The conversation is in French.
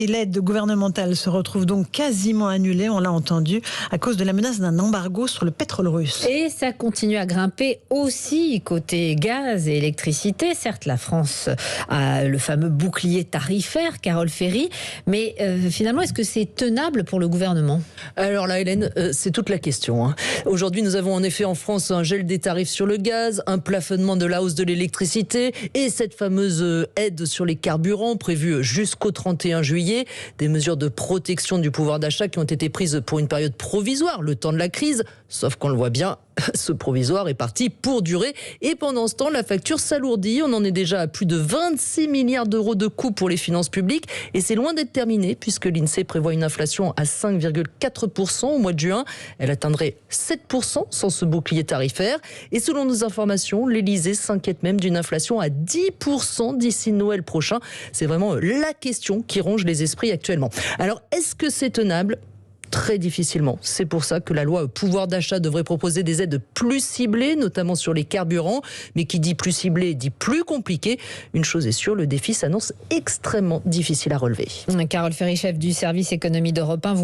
Et l'aide gouvernementale se retrouve donc quasiment annulée, on l'a entendu, à cause de la menace d'un embargo sur le pétrole russe. Et ça continue à grimper aussi côté gaz et électricité. Certes, la France a le fameux bouclier tarifaire, Carole Ferry, mais finalement, est-ce que c'est tenable pour le gouvernement ? Alors là, Hélène, c'est toute la question. Aujourd'hui, nous avons en effet en France un gel des tarifs sur le gaz, un plafonnement de la hausse de l'électricité et cette fameuse aide sur les carburants prévue jusqu'au 31 juillet. Des mesures de protection du pouvoir d'achat qui ont été prises pour une période provisoire, le temps de la crise. Sauf qu'on le voit bien, ce provisoire est parti pour durer. Et pendant ce temps, la facture s'alourdit. On en est déjà à plus de 26 milliards d'euros de coûts pour les finances publiques. Et c'est loin d'être terminé puisque l'INSEE prévoit une inflation à 5,4% au mois de juin. Elle atteindrait 7% sans ce bouclier tarifaire. Et selon nos informations, l'Élysée s'inquiète même d'une inflation à 10% d'ici Noël prochain. C'est vraiment la question qui ronge les esprits actuellement. Alors, est-ce que c'est tenable ? Très difficilement. C'est pour ça que la loi pouvoir d'achat devrait proposer des aides plus ciblées, notamment sur les carburants. Mais qui dit plus ciblé, dit plus compliqué. Une chose est sûre, le défi s'annonce extrêmement difficile à relever. Carole Ferry, chef du service économie d'Europe 1.